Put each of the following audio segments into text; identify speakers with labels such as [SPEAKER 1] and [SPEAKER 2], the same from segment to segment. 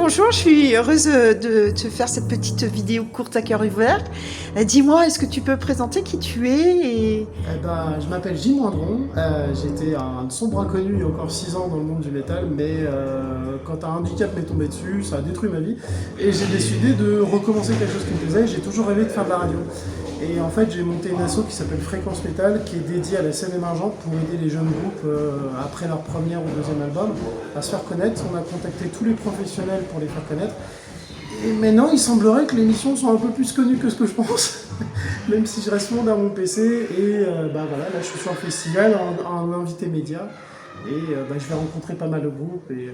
[SPEAKER 1] Bonjour, je suis heureuse de te faire cette petite vidéo courte à cœur ouvert. Dis-moi, est-ce que tu peux présenter qui tu es
[SPEAKER 2] Je m'appelle Jim Wandron, j'étais un sombre inconnu il y a encore 6 ans dans le monde du métal, mais quand un handicap m'est tombé dessus, ça a détruit ma vie, et j'ai décidé de recommencer quelque chose qui me plaisait. J'ai toujours rêvé de faire de la radio. Et en fait, j'ai monté une asso qui s'appelle Fréquence Métal, qui est dédiée à la scène émergente pour aider les jeunes groupes, après leur premier ou deuxième album, à se faire connaître. On a contacté tous les professionnels pour les faire connaître. Et maintenant, il semblerait que les missions sont un peu plus connues que ce que je pense, même si je reste monde à mon PC. Et voilà, là je suis sur un festival, en invité média. Et je vais rencontrer pas mal de groupes et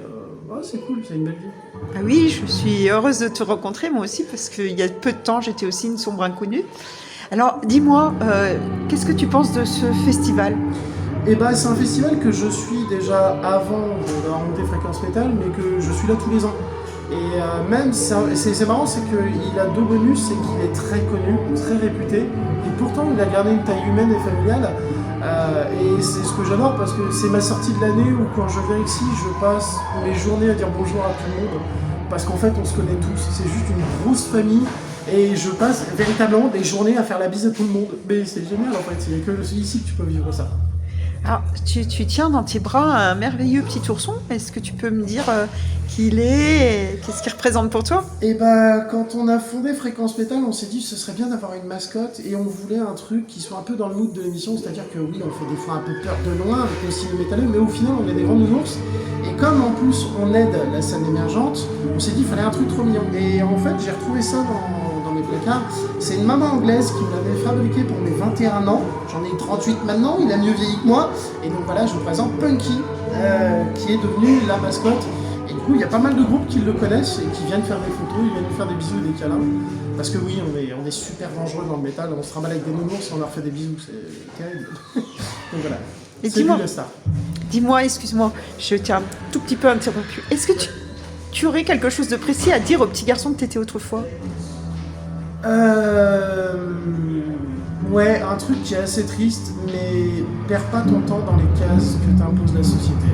[SPEAKER 2] c'est cool, c'est une belle vie.
[SPEAKER 1] Ah oui, je suis heureuse de te rencontrer moi aussi parce qu'il y a peu de temps, j'étais aussi une sombre inconnue. Alors, dis-moi, qu'est-ce que tu penses de ce festival ?
[SPEAKER 2] C'est un festival que je suis déjà avant de remonter Fréquence Métal, mais que je suis là tous les ans. Et même, c'est marrant, c'est qu'il a deux bonus, c'est qu'il est très connu, très réputé, et pourtant il a gardé une taille humaine et familiale. Et c'est ce que j'adore parce que c'est ma sortie de l'année où quand je viens ici, je passe mes journées à dire bonjour à tout le monde, parce qu'en fait on se connaît tous, c'est juste une grosse famille. Et je passe véritablement des journées à faire la bise à tout le monde. Mais c'est génial en fait, il n'y a que ici que tu peux vivre ça.
[SPEAKER 1] Alors, tu tiens dans tes bras un merveilleux petit ourson. Est-ce que tu peux me dire qui il est et qu'est-ce qu'il représente pour toi ?
[SPEAKER 2] Quand on a fondé Fréquence Métal, on s'est dit que ce serait bien d'avoir une mascotte et on voulait un truc qui soit un peu dans le mood de l'émission, c'est-à-dire que oui, on fait des fois un peu peur de loin avec le style métalleux, mais au final, on est des grands nounours. Et comme en plus on aide la scène émergente, on s'est dit qu'il fallait un truc trop mignon. Et en fait, j'ai retrouvé ça dans mes placards. C'est une maman anglaise qui me l'avait fabriqué pour mes 21 ans. J'en ai 38 maintenant, il a mieux vieilli que moi. Et donc voilà, je vous présente Punky, qui est devenu la mascotte. Et du coup, il y a pas mal de groupes qui le connaissent et qui viennent faire des photos, ils viennent nous faire des bisous et des câlins. Parce que oui, on est super dangereux dans le métal, on se trimballe avec des nounours et on leur fait des bisous, c'est terrible. Donc voilà,
[SPEAKER 1] Et
[SPEAKER 2] c'est
[SPEAKER 1] dis-moi,
[SPEAKER 2] lui la star.
[SPEAKER 1] Dis-moi, excuse-moi, je t'ai un tout petit peu interrompu. Est-ce que tu aurais quelque chose de précis à dire au petit garçon que tu étais autrefois ?
[SPEAKER 2] Ouais, un truc qui est assez triste, mais perds pas ton temps dans les cases que t'impose la société.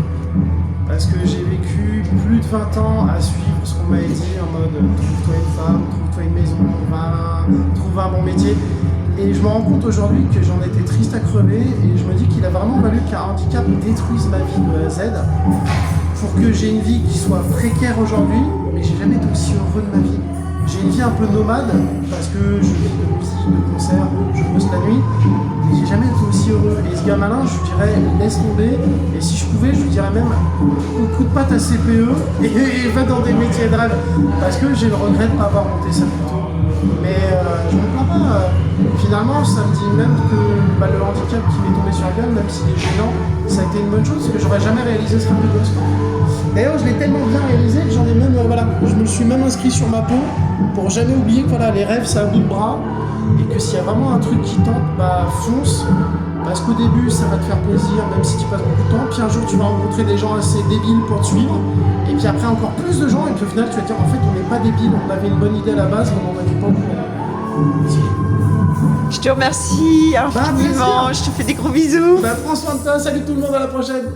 [SPEAKER 2] Parce que j'ai vécu plus de 20 ans à suivre ce qu'on m'avait dit en mode trouve-toi une femme, trouve-toi une maison, trouve un bon métier. Et je me rends compte aujourd'hui que j'en étais triste à crever et je me dis qu'il a vraiment valu qu'un handicap détruise ma vie de A à Z pour que j'ai une vie qui soit précaire aujourd'hui, mais j'ai jamais été aussi heureux de ma vie. J'ai une vie un peu nomade parce que je vis de musique, de concerts, je bosse la nuit, mais j'ai jamais été aussi heureux. Et ce gamin-là, je lui dirais laisse tomber, et si je pouvais, je lui dirais même coup de patte à CPE et va dans des métiers de rêve. Parce que j'ai le regret de ne pas avoir monté ça plus tôt. Mais je me plains pas. Finalement, ça me dit même que le handicap qui m'est tombé sur la gueule, même s'il est gênant, ça a été une bonne chose parce que j'aurais jamais réalisé ce rêve de gosse. D'ailleurs, je l'ai tellement bien réalisé que j'en ai même, je me suis même inscrit sur ma peau pour jamais oublier que les rêves, c'est à bout de bras et que s'il y a vraiment un truc qui tente, fonce. Parce qu'au début, ça va te faire plaisir, même si tu passes beaucoup de temps. Puis un jour, tu vas rencontrer des gens assez débiles pour te suivre. Et puis après, encore plus de gens. Et puis au final, tu vas te dire, en fait, on n'est pas débiles. On avait une bonne idée à la base, mais on n'en avait pas au courant.
[SPEAKER 1] Je te remercie infiniment, je te fais des gros bisous.
[SPEAKER 2] Prends soin de toi, salut tout le monde, à la prochaine.